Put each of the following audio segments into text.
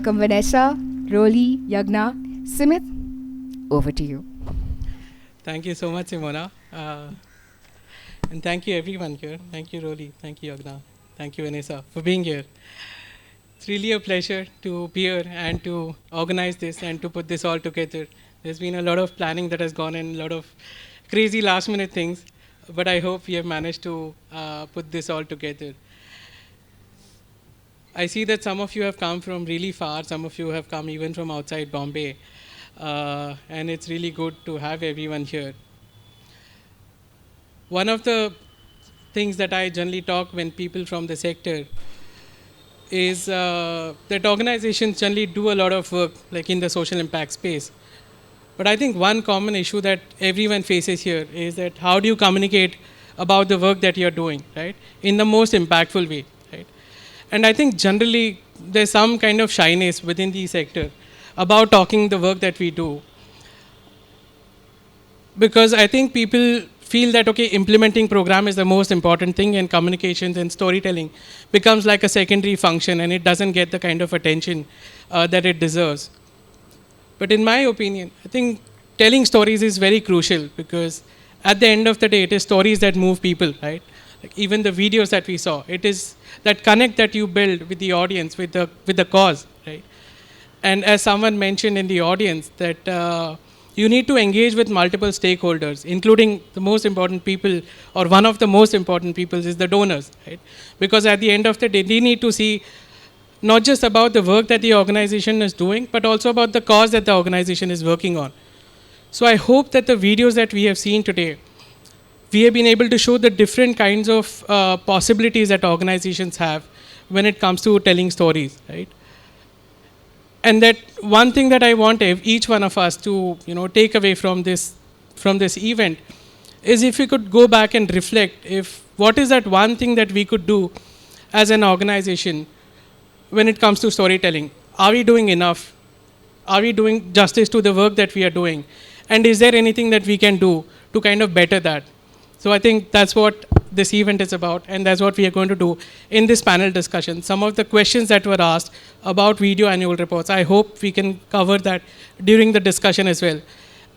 welcome Vanessa, Roli, Yagna, Simit. Over to you. Thank you so much, Simona. And thank you everyone here. Thank you, Roli. Thank you, Yagna. Thank you, Vanessa, for being here. It's really a pleasure to be here and to organize this and to put this all together. There's been a lot of planning that has gone in, a lot of crazy last minute things, but I hope we have managed to put this all together. I see that some of you have come from really far, some of you have come even from outside Bombay, and it's really good to have everyone here. One of the things that I generally talk when people from the sector is that organizations generally do a lot of work like in the social impact space. But I think one common issue that everyone faces here is that how do you communicate about the work that you're doing, right? In the most impactful way, right? And I think generally there's some kind of shyness within the sector about talking the work that we do. Because I think people feel that, okay, implementing program is the most important thing and communications and storytelling becomes like a secondary function and it doesn't get the kind of attention that it deserves. But in my opinion, I think telling stories is very crucial because at the end of the day, it is stories that move people, right? Like even the videos that we saw, it is that connect that you build with the audience, with the cause, right? And as someone mentioned in the audience, that you need to engage with multiple stakeholders, including the most important people, or one of the most important people is the donors, right? Because at the end of the day, they need to see not just about the work that the organization is doing, but also about the cause that the organization is working on. So I hope that the videos that we have seen today, we have been able to show the different kinds of possibilities that organizations have when it comes to telling stories, right? And that one thing that I want each one of us to take away from this event is if we could go back and reflect if what is that one thing that we could do as an organization when it comes to storytelling. Are we doing enough? Are we doing justice to the work that we are doing? And is there anything that we can do to kind of better that? So I think that's what this event is about, and that's what we are going to do in this panel discussion. Some of the questions that were asked about video annual reports, I hope we can cover that during the discussion as well.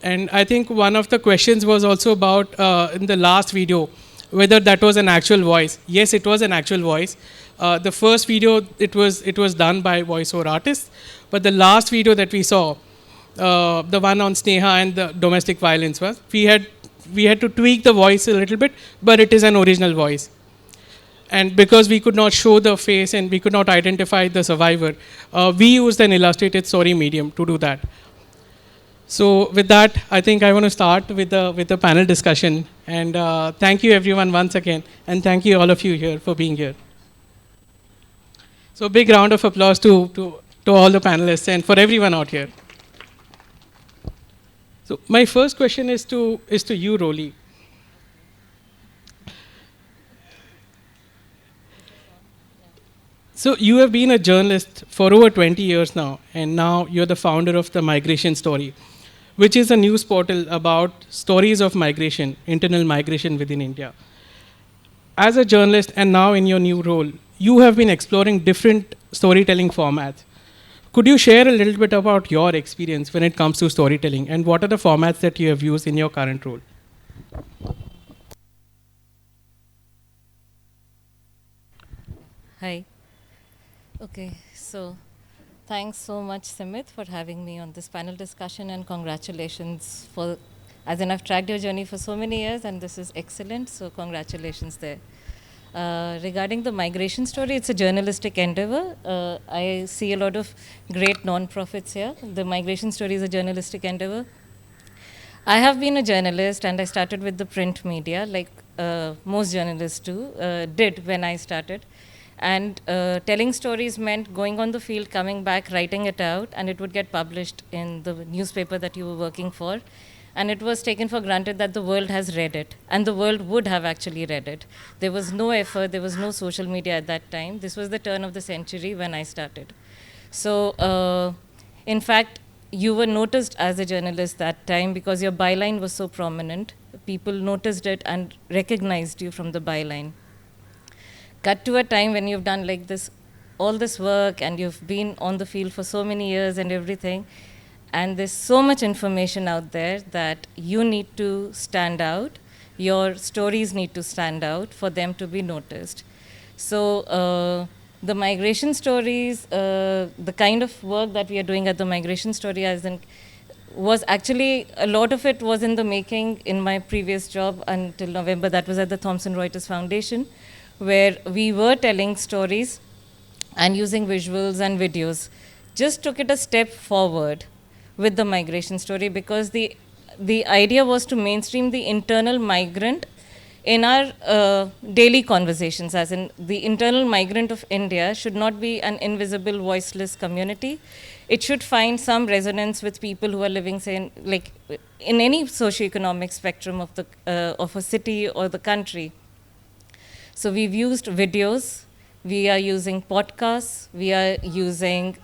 And I think one of the questions was also about in the last video, whether that was an actual voice. Yes, it was an actual voice. The first video, it was done by voiceover artists, but the last video that we saw, the one on SNEHA and the domestic violence was, we had to tweak the voice a little bit, but it is an original voice. And because we could not show the face and we could not identify the survivor, we used an illustrated story medium to do that. So with that, I think I want to start with the panel discussion. And thank you everyone once again, and thank you all of you here for being here. So big round of applause to all the panelists and for everyone out here. So my first question is to you, Roli. So you have been a journalist for over 20 years now, and now you're the founder of The Migration Story, which is a news portal about stories of migration, internal migration within India. As a journalist and now in your new role, you have been exploring different storytelling formats. Could you share a little bit about your experience when it comes to storytelling, and what are the formats that you have used in your current role? Hi. Okay, so thanks so much, Simit, for having me on this panel discussion, and congratulations for, as in I've tracked your journey for so many years, and this is excellent, so congratulations there. Regarding the migration story, it's a journalistic endeavor. I see a lot of great non-profits here. The migration story is a journalistic endeavor. I have been a journalist, and I started with the print media, like most journalists did when I started. And telling stories meant going on the field, coming back, writing it out, and it would get published in the newspaper that you were working for. And it was taken for granted that the world has read it, and the world would have actually read it. There was no effort, there was no social media at that time. This was the turn of the century when I started. So, in fact, you were noticed as a journalist that time because your byline was so prominent. People noticed it and recognized you from the byline. Cut to a time when you've done like this all this work and you've been on the field for so many years and everything, and there's so much information out there that you need to stand out. Your stories need to stand out for them to be noticed. So the migration stories, the kind of work that we are doing at the migration story was actually, a lot of it was in the making in my previous job until November. That was at the Thomson Reuters Foundation, where we were telling stories and using visuals and videos. Just took it a step forward with the migration story, because the idea was to mainstream the internal migrant in our daily conversations, as in the internal migrant of India should not be an invisible, voiceless community. It should find some resonance with people who are living, say, in any socioeconomic spectrum of a city or the country. So we've used videos, we are using podcasts, we are using,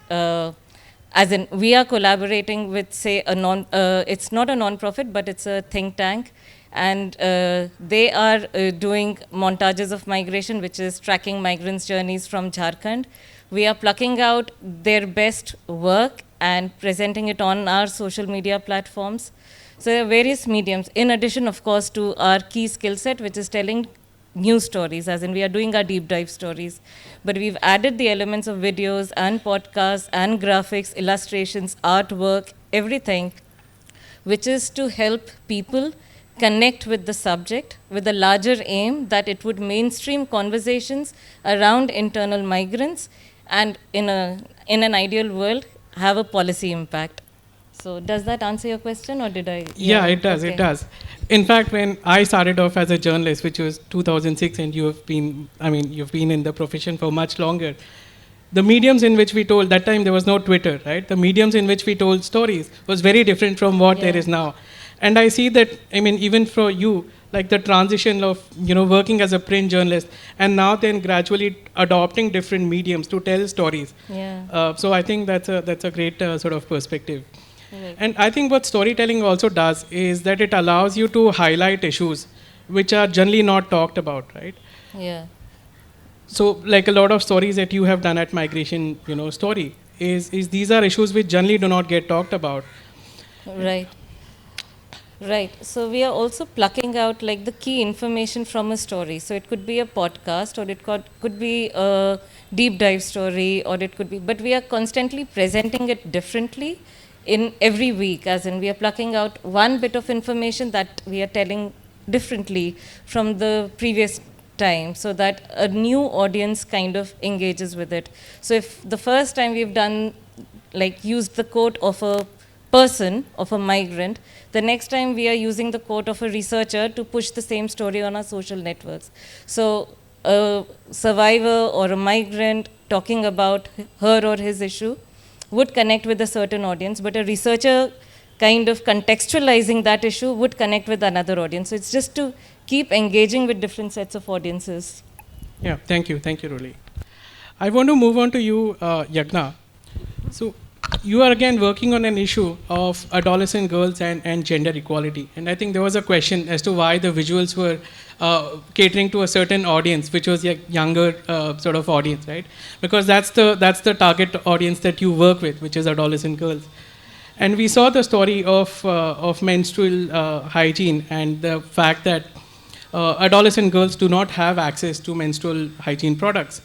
we are collaborating with, say, it's not a non-profit, but it's a think tank. And they are doing montages of migration, which is tracking migrants' journeys from Jharkhand. We are plucking out their best work and presenting it on our social media platforms. So there are various mediums, in addition, of course, to our key skill set, which is telling news stories, as in we are doing our deep dive stories. But we've added the elements of videos and podcasts and graphics, illustrations, artwork, everything, which is to help people connect with the subject with a larger aim that it would mainstream conversations around internal migrants and in an ideal world have a policy impact. So does that answer your question, or did I? Yeah, it does, okay. It does. In fact, when I started off as a journalist, which was 2006, and you've been in the profession for much longer, the mediums in which we told, that time there was no Twitter, right? The mediums in which we told stories was very different from what there is now. And I see that, even for you, like the transition of, working as a print journalist and now then gradually adopting different mediums to tell stories. Yeah. So I think that's a great sort of perspective. Right. And I think what storytelling also does is that it allows you to highlight issues which are generally not talked about, right? Yeah. So like a lot of stories that you have done at Migration, Story, is these are issues which generally do not get talked about. Right. Right. So we are also plucking out like the key information from a story. So it could be a podcast, or it could be a deep dive story, or it could be, but we are constantly presenting it differently in every week, as in we are plucking out one bit of information that we are telling differently from the previous time, so that a new audience kind of engages with it. So if the first time we've done, like used the quote of a person, of a migrant, the next time we are using the quote of a researcher to push the same story on our social networks. So a survivor or a migrant talking about her or his issue would connect with a certain audience, but a researcher kind of contextualizing that issue would connect with another audience. So it's just to keep engaging with different sets of audiences. Yeah, thank you, Roli. I want to move on to you, Yagna. So you are again working on an issue of adolescent girls and gender equality. And I think there was a question as to why the visuals were catering to a certain audience, which was a younger sort of audience, right? Because that's the target audience that you work with, which is adolescent girls. And we saw the story of menstrual hygiene and the fact that adolescent girls do not have access to menstrual hygiene products,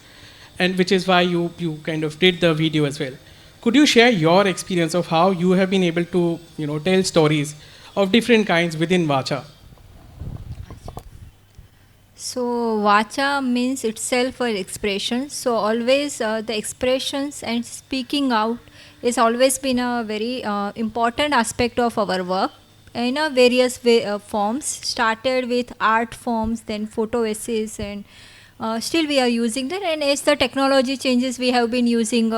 and which is why you kind of did the video as well. Could you share your experience of how you have been able to tell stories of different kinds within Vacha? So Vacha means itself an expression. So always the expressions and speaking out is always been a very important aspect of our work in a various forms. Started with art forms, then photo essays, and still we are using that. And as the technology changes, we have been using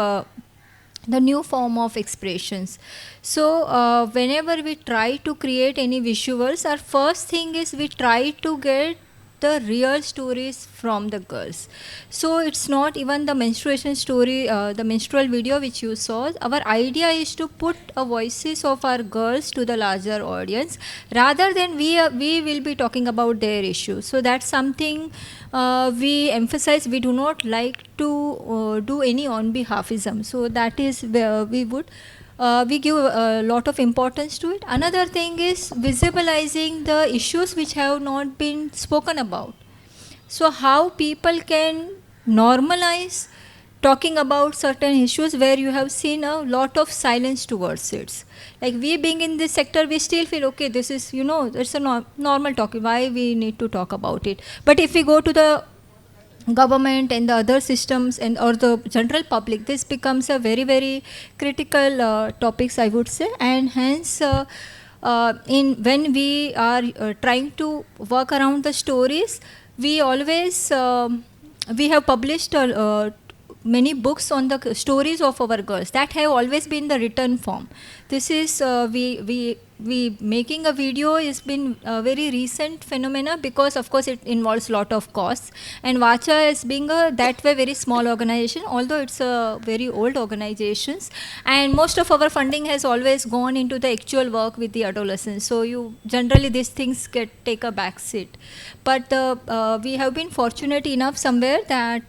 the new form of expressions. So whenever we try to create any visuals, our first thing is we try to get the real stories from the girls. So it's not even the menstruation story, the menstrual video which you saw. Our idea is to put voices of our girls to the larger audience, rather than we will be talking about their issues. So that's something we emphasize. We do not like to do any on behalfism. So that is where we give a lot of importance to it. Another thing is visibilizing the issues which have not been spoken about. So how people can normalize talking about certain issues where you have seen a lot of silence towards it. Like we being in this sector, we still feel, okay, this is, it's a normal talk. Why we need to talk about it? But if we go to the government and the other systems and or the general public, this becomes a very, very critical topics, I would say. And hence, when we are trying to work around the stories, we always we have published many books on the stories of our girls that have always been the written form. This is we making a video has been a very recent phenomena, because of course it involves lot of costs, and Vacha is being a that way very small organization, although it's a very old organizations, and most of our funding has always gone into the actual work with the adolescents. So you generally these things take a back seat. But we have been fortunate enough somewhere that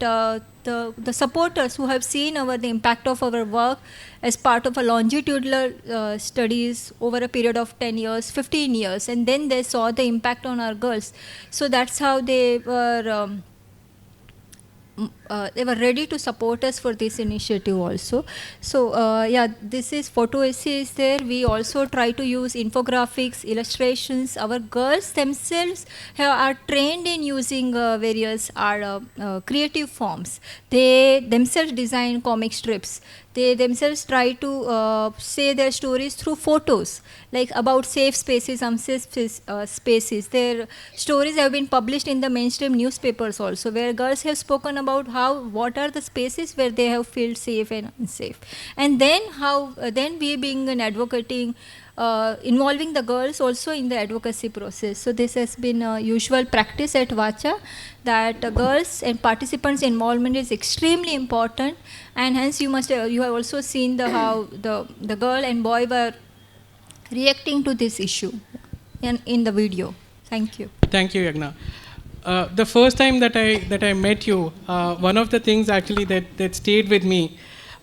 the supporters who have seen the impact of our work as part of a longitudinal studies over a period of 10 years, 15 years, and then they saw the impact on our girls. So that's how they were ready to support us for this initiative also. So yeah, this is photo essay is there. We also try to use infographics, illustrations. Our girls themselves are trained in using various creative forms. They themselves design comic strips. They themselves try to say their stories through photos, like about safe spaces, unsafe spaces. Their stories have been published in the mainstream newspapers also, where girls have spoken about what are the spaces where they have felt safe and unsafe. And then then we being an advocating, involving the girls also in the advocacy process. So this has been a usual practice at Vacha, that girls and participants' involvement is extremely important, and hence you have also seen how the girl and boy were reacting to this issue in the video. Thank you. Thank you, Yagna. The first time that I met you, one of the things actually that stayed with me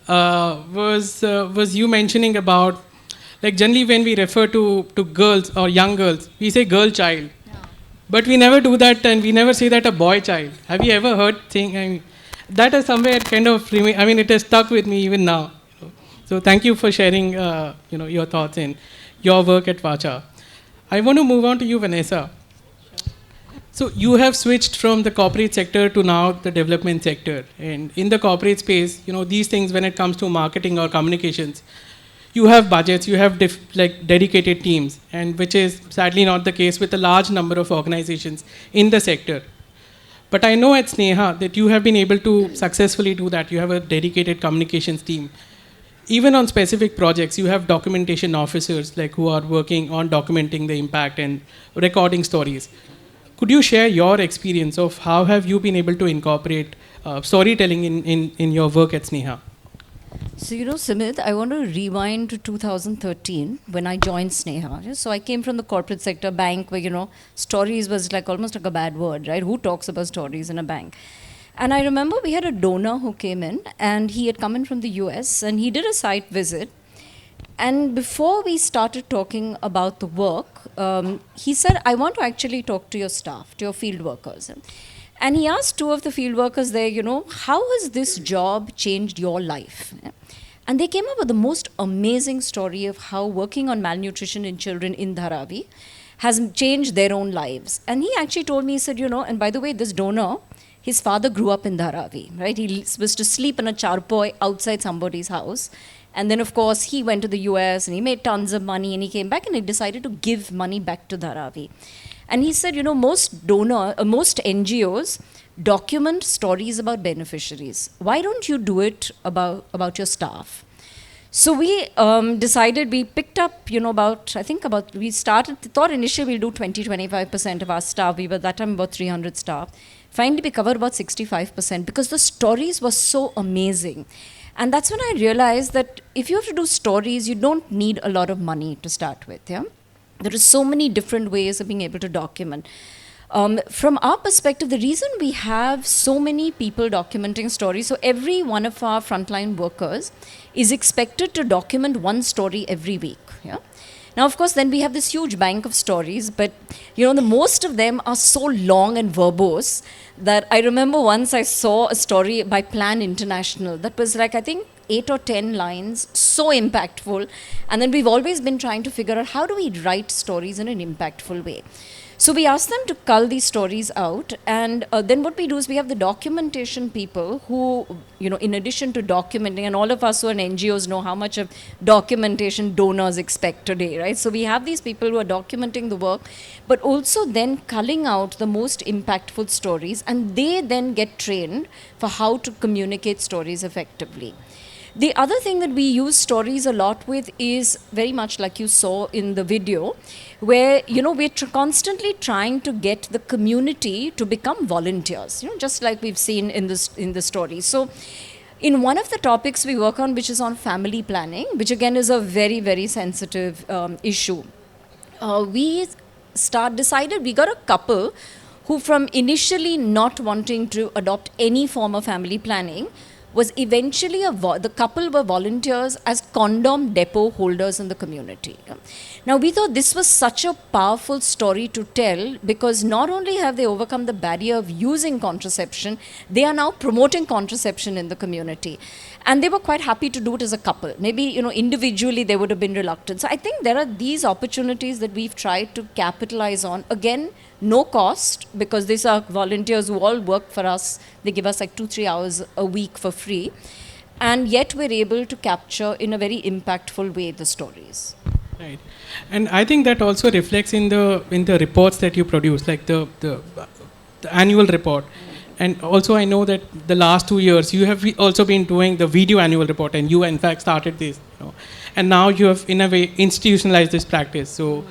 was you mentioning about, like, generally when we refer to girls or young girls, we say girl child. No. But we never do that, and we never say that a boy child. Have you ever heard that is somewhere kind of, it has stuck with me even now. So thank you for sharing your thoughts in your work at Vacha. I want to move on to you, Vanessa. So you have switched from the corporate sector to now the development sector. And in the corporate space, these things, when it comes to marketing or communications, you have budgets, you have dedicated teams, and which is sadly not the case with a large number of organizations in the sector. But I know at SNEHA that you have been able to successfully do that. You have a dedicated communications team. Even on specific projects, you have documentation officers who are working on documenting the impact and recording stories. Could you share your experience of how have you been able to incorporate storytelling in your work at SNEHA? So, Simit, I want to rewind to 2013 when I joined SNEHA. So I came from the corporate sector, bank, where, stories was almost like a bad word, right? Who talks about stories in a bank? And I remember we had a donor who came in, and he had come in from the US, and he did a site visit. And before we started talking about the work, he said, I want to actually talk to your staff, to your field workers. And he asked two of the field workers there, how has this job changed your life? And they came up with the most amazing story of how working on malnutrition in children in Dharavi has changed their own lives. And he actually told me, he said, and by the way, this donor, his father grew up in Dharavi, right? He was to sleep in a charpoy outside somebody's house. And then, of course, he went to the US and he made tons of money, and he came back and he decided to give money back to Dharavi. And he said, most NGOs document stories about beneficiaries. Why don't you do it about your staff? So we decided, we picked up, we thought initially we'll do 20-25% of our staff. We were that time about 300 staff. Finally, we covered about 65% because the stories were so amazing. And that's when I realized that if you have to do stories, you don't need a lot of money to start with. Yeah? There are so many different ways of being able to document. From our perspective, the reason we have so many people documenting stories, so every one of our frontline workers is expected to document one story every week. Yeah? Now, of course, then we have this huge bank of stories, but the most of them are so long and verbose that I remember once I saw a story by Plan International that was like, I think, 8 or 10 lines, so impactful. And then we've always been trying to figure out how do we write stories in an impactful way. So we asked them to cull these stories out, and then what we do is we have the documentation people who, in addition to documenting, and all of us who are in NGOs know how much of documentation donors expect today, right? So we have these people who are documenting the work, but also then culling out the most impactful stories, and they then get trained for how to communicate stories effectively. The other thing that we use stories a lot with is very much like you saw in the video, where, we're constantly trying to get the community to become volunteers, just like we've seen in the story. So in one of the topics we work on, which is on family planning, which again is a very, very sensitive issue, we decided we got a couple who, from initially not wanting to adopt any form of family planning, was eventually the couple were volunteers as condom depot holders in the community. Now, we thought this was such a powerful story to tell because not only have they overcome the barrier of using contraception, they are now promoting contraception in the community. And they were quite happy to do it as a couple. Maybe, individually they would have been reluctant. So I think there are these opportunities that we've tried to capitalize on. Again, no cost, because these are volunteers who all work for us. They give us like 2-3 hours a week for free. And yet we're able to capture in a very impactful way the stories. Right. And I think that also reflects in the reports that you produce, like the annual report. And also I know that the last 2 years you have also been doing the video annual report, and you in fact started this, and now you have in a way institutionalized this practice. So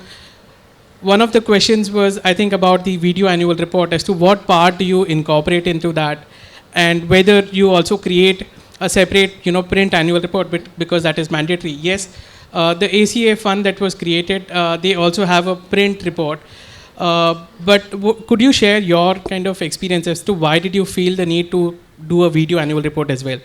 one of the questions was, I think, about the video annual report as to what part do you incorporate into that, and whether you also create a separate, print annual report, because that is mandatory. Yes, the ACA fund that was created, they also have a print report. But could you share your kind of experience as to why did you feel the need to do a video annual report as well?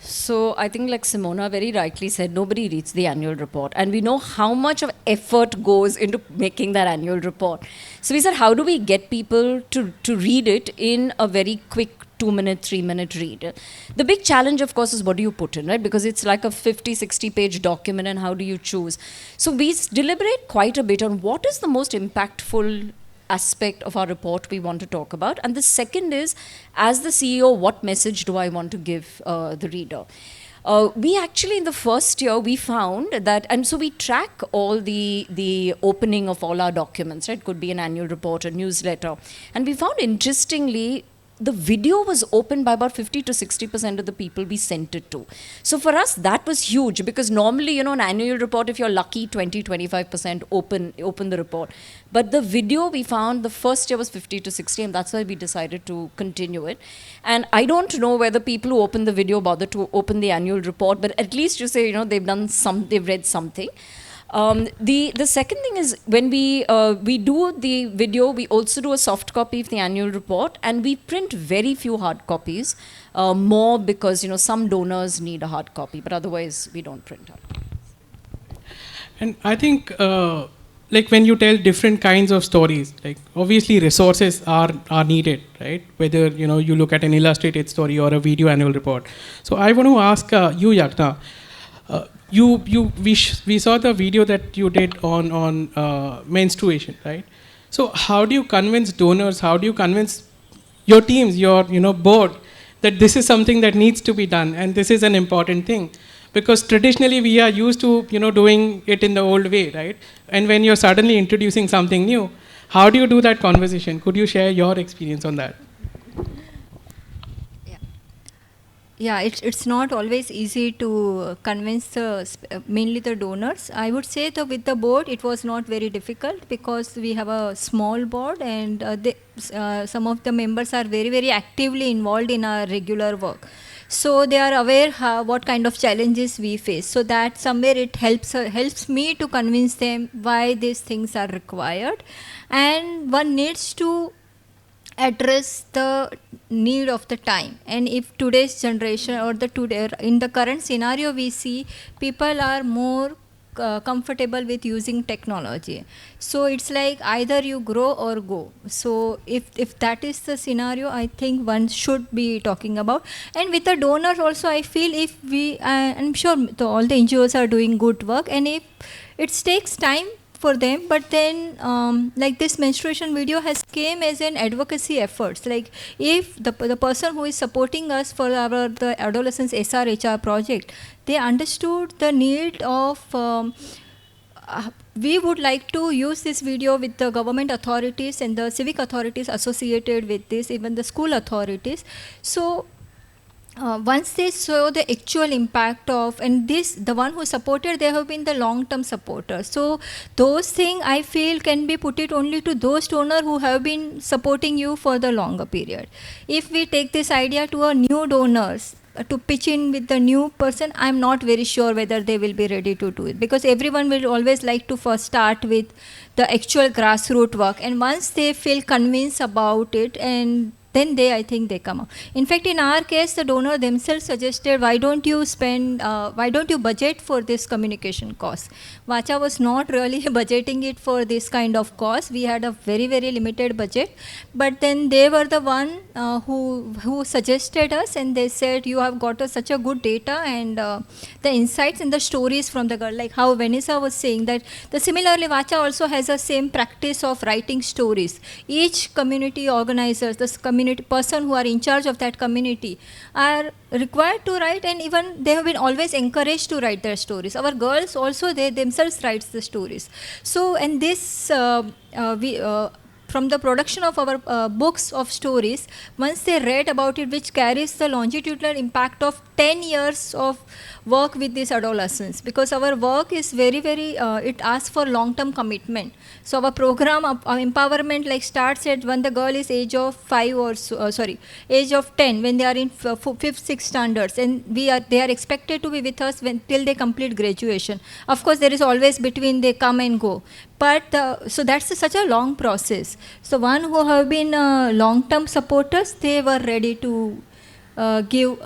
So I think, like Simona very rightly said, nobody reads the annual report. And we know how much of effort goes into making that annual report. So we said, how do we get people to read it in a very quick 2-minute, 3-minute read? The big challenge, of course, is what do you put in, right? Because it's like a 50, 60 page document, and how do you choose? So we deliberate quite a bit on what is the most impactful aspect of our report we want to talk about. And the second is, as the CEO, what message do I want to give the reader? We actually, in the first year, we found that, and so we track all the opening of all our documents, right? It could be an annual report, a newsletter. And we found, interestingly, the video was opened by about 50 to 60% of the people we sent it to. So for us, that was huge, because normally, an annual report, if you're lucky, 20-25% open the report. But the video, we found the first year was 50 to 60, and that's why we decided to continue it. And I don't know whether people who open the video bother to open the annual report, but at least you say, they've read something. The second thing is, when we do the video, we also do a soft copy of the annual report, and we print very few hard copies, more because some donors need a hard copy, but otherwise we don't print hard copies. And I think like when you tell different kinds of stories, like obviously resources are needed, right? Whether you look at an illustrated story or a video annual report. So I want to ask you, Yagna. We saw the video that you did on menstruation, right? So how do you convince donors? How do you convince your teams, your board, that this is something that needs to be done and this is an important thing? Because traditionally we are used to doing it in the old way, right? And when you're suddenly introducing something new, how do you do that conversation? Could you share your experience on that? Yeah, it's not always easy to convince mainly the donors. I would say that with the board it was not very difficult because we have a small board, and some of the members are very very actively involved in our regular work, so they are aware what kind of challenges we face, so that somewhere it helps me to convince them why these things are required. And one needs to address the need of the time. And if today's generation or in the current scenario we see, people are more comfortable with using technology, so it's like either you grow or go. So if that is the scenario, I think one should be talking about. And with the donors also, I feel if we I'm sure all the NGOs are doing good work, and if it takes time for them, but then like this menstruation video has came as an advocacy efforts. Like if the person who is supporting us for the adolescents SRHR project, they understood the need of we would like to use this video with the government authorities and the civic authorities associated with this, even the school authorities. So once they saw the actual impact of, and this, the one who supported, they have been the long-term supporters. So those things I feel can be put it only to those donors who have been supporting you for the longer period. If we take this idea to a new donors, to pitch in with the new person, I'm not very sure whether they will be ready to do it, because everyone will always like to first start with the actual grassroots work, and once they feel convinced about it, and then I think they come out. In fact, in our case, the donor themselves suggested, why don't you budget for this communication cost? Vacha was not really budgeting it for this kind of cost. We had a very, very limited budget. But then they were the one who suggested us, and they said, you have got such a good data and the insights and the stories from the girl, like how Vanessa was saying that. Similarly, Vacha also has the same practice of writing stories. Each community organizers, the community person who are in charge of that community are required to write, and even they have been always encouraged to write their stories. Our girls also, they themselves write the stories. So, and this from the production of our books of stories, once they read about it, which carries the longitudinal impact of 10 years of work with these adolescents, because our work is very, very, it asks for long-term commitment. So our program of empowerment like starts at when the girl is age of 5 or age of 10, when they are in 5th, 6th standards, and they are expected to be with us till they complete graduation. Of course, there is always between they come and go. But so that's such a long process. So one who have been long-term supporters, they were ready to give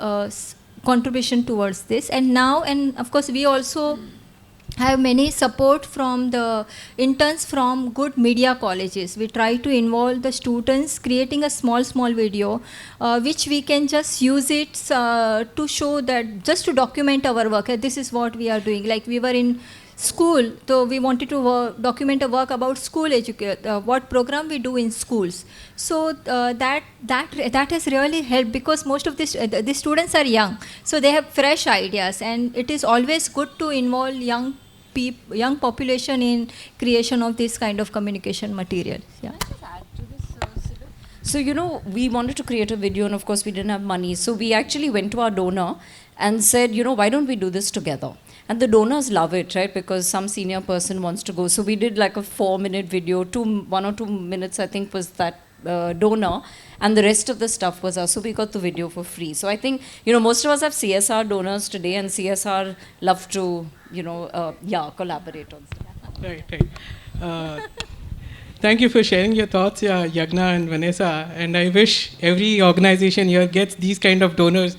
contribution towards this. And now, and of course, we also have many support from the interns from good media colleges. We try to involve the students creating a small video which we can just use it to show that, just to document our work. This is what we are doing. Like we were in school, so we wanted to document a work about school education, what program we do in schools. So that has really helped, because most of the students are young, so they have fresh ideas, and it is always good to involve young population in creation of this kind of communication material. Yeah. So, we wanted to create a video, and of course we didn't have money. So we actually went to our donor and said, why don't we do this together? And the donors love it, right? Because some senior person wants to go. So we did like a 4-minute video, 1 or 2 minutes, I think, was that donor. And the rest of the stuff was us. So we got the video for free. So I think, most of us have CSR donors today, and CSR love to, collaborate on stuff. Right. Thank you for sharing your thoughts, Yagna and Vanessa. And I wish every organization here gets these kind of donors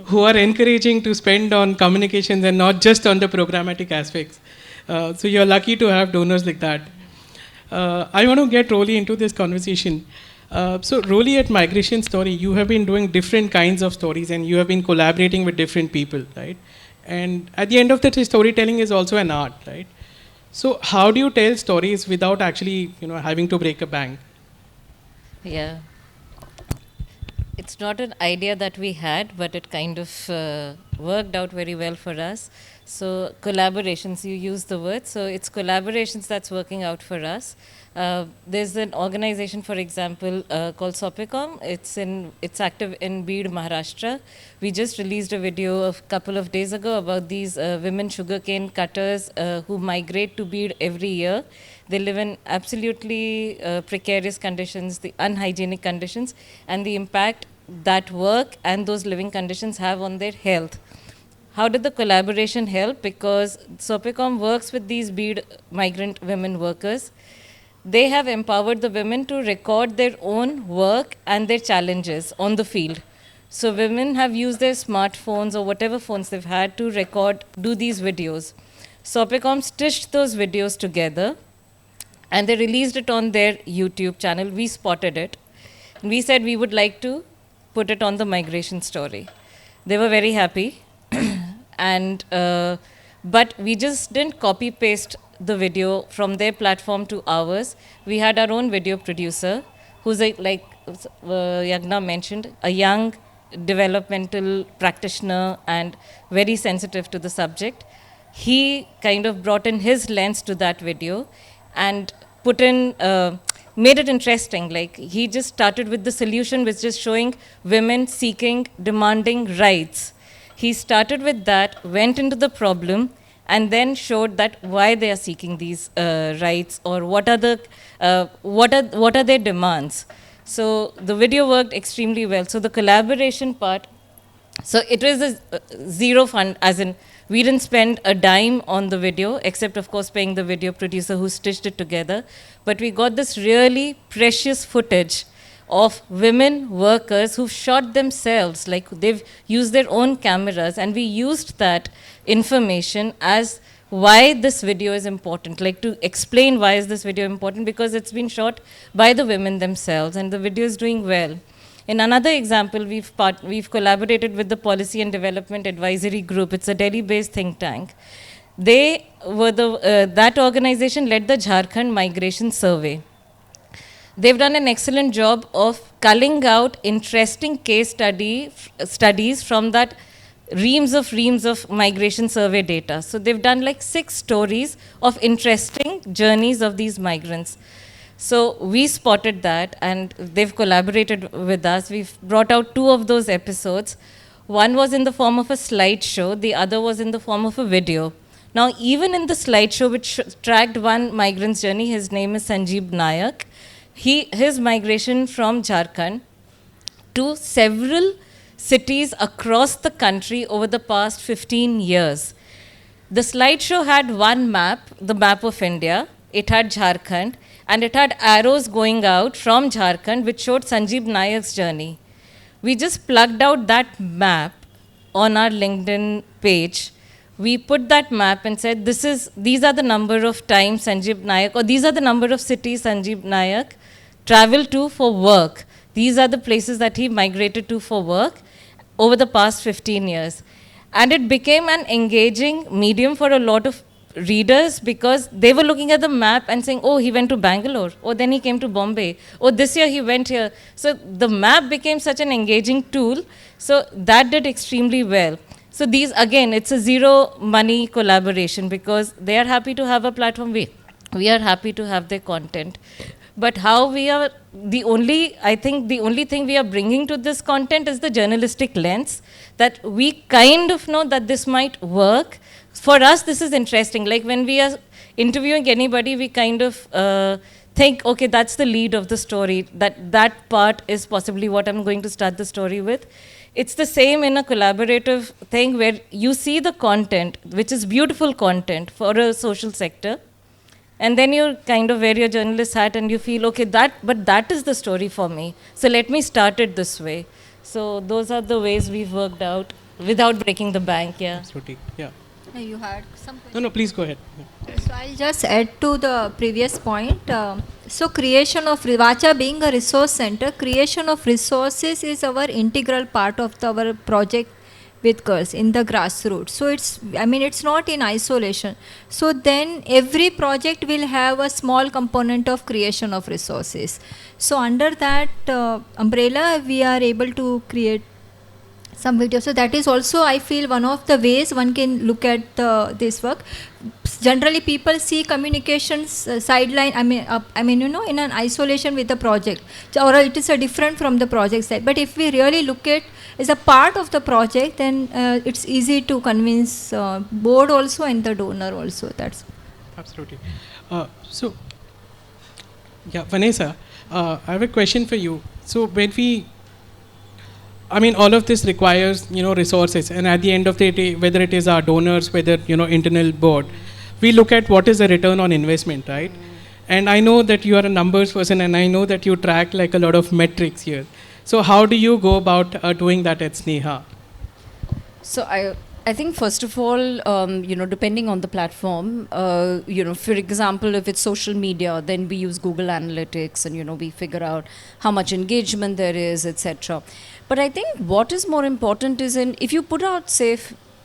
who are encouraging to spend on communications and not just on the programmatic aspects. So you're lucky to have donors like that. I want to get Roli into this conversation. So Roli, at Migration Story, you have been doing different kinds of stories, and you have been collaborating with different people, right? And at the end of the day, storytelling is also an art, right? So how do you tell stories without actually, having to break a bank? Yeah. It's not an idea that we had, but it kind of worked out very well for us. So collaborations, you use the word. So it's collaborations that's working out for us. There's an organization, for example, called Sopicom. It's active in Beed, Maharashtra. We just released a video a couple of days ago about these women sugarcane cutters who migrate to Beed every year. They live in absolutely precarious conditions, the unhygienic conditions, and the impact that work and those living conditions have on their health. How did the collaboration help? Because Sopicom works with these Beed migrant women workers. They have empowered the women to record their own work and their challenges on the field. So women have used their smartphones or whatever phones they've had to record, do these videos. Sopicom stitched those videos together and they released it on their YouTube channel. We spotted it. We said we would like to put it on the migration story. They were very happy. And but we just didn't copy paste the video from their platform to ours. We had our own video producer, who's like Yagna mentioned, a young developmental practitioner and very sensitive to the subject. He kind of brought in his lens to that video and put in, made it interesting. Like he just started with the solution, which is showing women seeking, demanding rights. He started with that, went into the problem, and then showed that why they are seeking these rights or what are their demands. So the video worked extremely well. So the collaboration part, so it was a zero fund, as in we didn't spend a dime on the video, except of course paying the video producer who stitched it together. But we got this really precious footage of women workers who've shot themselves, like they've used their own cameras, and we used that information as why this video is important, like to explain why is this video important, because it's been shot by the women themselves and the video is doing well. In another example, we've collaborated with the Policy and Development Advisory Group. It's a Delhi-based think tank. They were that organization led the Jharkhand Migration Survey. They've done an excellent job of culling out interesting case studies from that reams of migration survey data. So they've done like 6 stories of interesting journeys of these migrants. So we spotted that and they've collaborated with us. We've brought out 2 of those episodes. One was in the form of a slideshow, the other was in the form of a video. Now even in the slideshow, which tracked one migrant's journey, his name is Sanjeev Nayak. His migration from Jharkhand to several cities across the country over the past 15 years. The slideshow had one map, the map of India. It had Jharkhand, and it had arrows going out from Jharkhand, which showed Sanjeev Nayak's journey. We just plugged out that map on our LinkedIn page. We put that map and said, these are the number of times Sanjeev Nayak, or these are the number of cities Sanjeev Nayak traveled to for work. These are the places that he migrated to for work over the past 15 years. And it became an engaging medium for a lot of readers because they were looking at the map and saying, oh, he went to Bangalore. Oh, then he came to Bombay. Oh, this year he went here. So the map became such an engaging tool. So that did extremely well. So these, again, it's a zero money collaboration because they are happy to have a platform. We are happy to have their content. But how we are, I think the only thing we are bringing to this content is the journalistic lens, that we kind of know that this might work. For us, this is interesting. Like when we are interviewing anybody, we kind of think, okay, that's the lead of the story, that part is possibly what I'm going to start the story with. It's the same in a collaborative thing where you see the content, which is beautiful content for a social sector. And then you kind of wear your journalist hat and you feel, okay, but that is the story for me. So let me start it this way. So those are the ways we've worked out without breaking the bank, yeah. Absolutely, yeah. You had some No, please go ahead. Yeah. So I'll just add to the previous point. So creation of Vacha being a resource center, creation of resources is our integral part of our project with girls in the grassroots. So it's not in isolation. So then every project will have a small component of creation of resources. So under that umbrella, we are able to create some videos. So that is also, I feel, one of the ways one can look at this work. Generally, people see communications sideline. I mean, in an isolation with the project, or it is a different from the project side. But if we really look at as a part of the project, then it's easy to convince board also and the donor also. That's absolutely. So, yeah, Vanessa, I have a question for you. So when all of this requires, resources, and at the end of the day, whether it is our donors, whether, internal board, we look at what is the return on investment, right? And I know that you are a numbers person, and I know that you track like a lot of metrics here. So how do you go about doing that at SNEHA? So I think first of all, depending on the platform, for example, if it's social media, then we use Google Analytics and, we figure out how much engagement there is, etc. But I think what is more important is if you put out, say,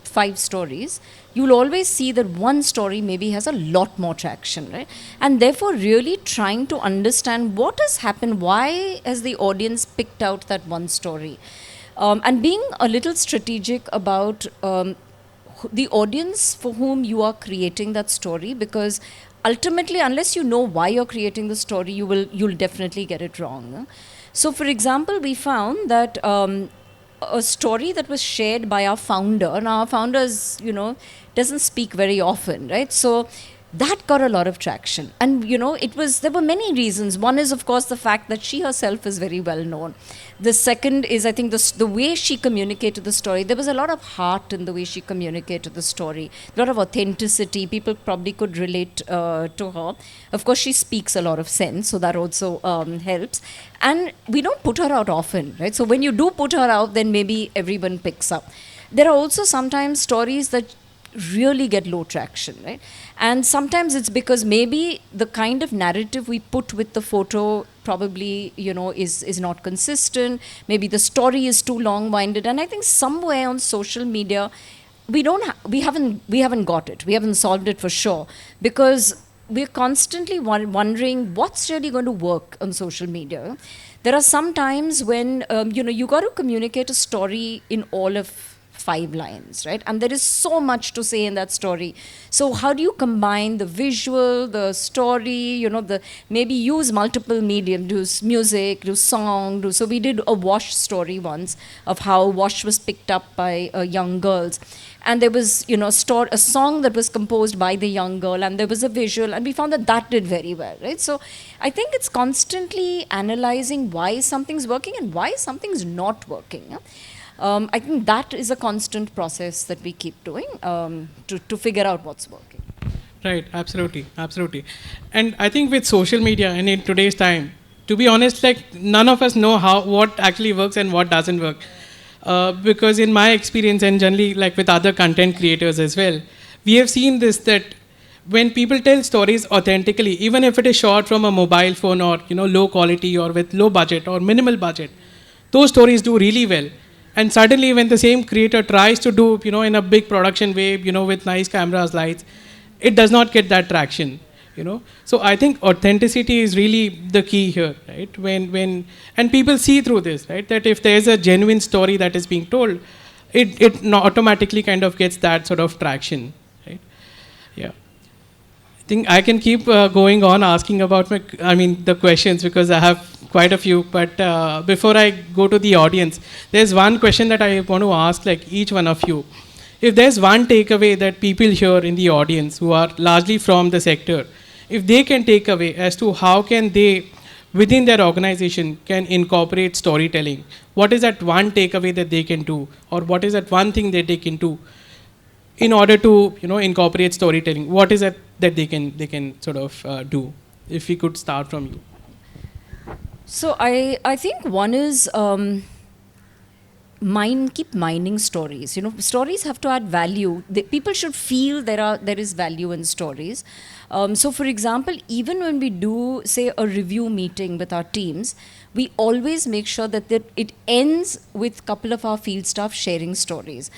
5 stories, you'll always see that one story maybe has a lot more traction, right? And therefore really trying to understand what has happened, why has the audience picked out that one story? And being a little strategic about the audience for whom you are creating that story, because ultimately, unless you know why you're creating the story, you'll definitely get it wrong. So, for example, we found that a story that was shared by our founder. Now, our founder is, doesn't speak very often, right? So that got a lot of traction. And, there were many reasons. One is, of course, the fact that she herself is very well known. The second is, I think, the way she communicated the story. There was a lot of heart in the way she communicated the story. A lot of authenticity. People probably could relate to her. Of course, she speaks a lot of sense, so that also helps. And we don't put her out often, right? So when you do put her out, then maybe everyone picks up. There are also sometimes stories that really get low traction, right? And sometimes it's because maybe the kind of narrative we put with the photo probably, is not consistent. Maybe the story is too long-winded. And I think somewhere on social media, we haven't got it. We haven't solved it for sure, because we're constantly wondering what's really going to work on social media. There are some times when, you got to communicate a story in all of 5 lines, right? And there is so much to say in that story. So how do you combine the visual, the story, maybe use multiple medium, do music, do song, so we did a wash story once of how wash was picked up by young girls. And there was, a song that was composed by the young girl, and there was a visual, and we found that did very well, right? So I think it's constantly analyzing why something's working and why something's not working. Yeah? I think that is a constant process that we keep doing to figure out what's working. Right, absolutely. And I think with social media and in today's time, to be honest, like none of us know what actually works and what doesn't work. Because in my experience, and generally like with other content creators as well, we have seen this, that when people tell stories authentically, even if it is shot from a mobile phone or low quality or with low budget or minimal budget, those stories do really well. And suddenly when the same creator tries to do, in a big production way, with nice cameras, lights, it does not get that traction, So I think authenticity is really the key here, right? And people see through this, right? That if there is a genuine story that is being told, it automatically kind of gets that sort of traction, right? Yeah. I think I can keep going on asking about the questions, because I have quite a few, but before I go to the audience, there's one question that I want to ask like each one of you. If there's one takeaway that people here in the audience who are largely from the sector, if they can take away as to how can they, within their organization, can incorporate storytelling, what is that one takeaway that they can do, or what is that one thing that they can do in order to incorporate storytelling? What is that they can sort of do? If we could start from you. So I think one is keep mining stories. Stories have to add value. People should feel there is value in stories. So for example, even when we do, say, a review meeting with our teams, we always make sure that it ends with a couple of our field staff sharing stories.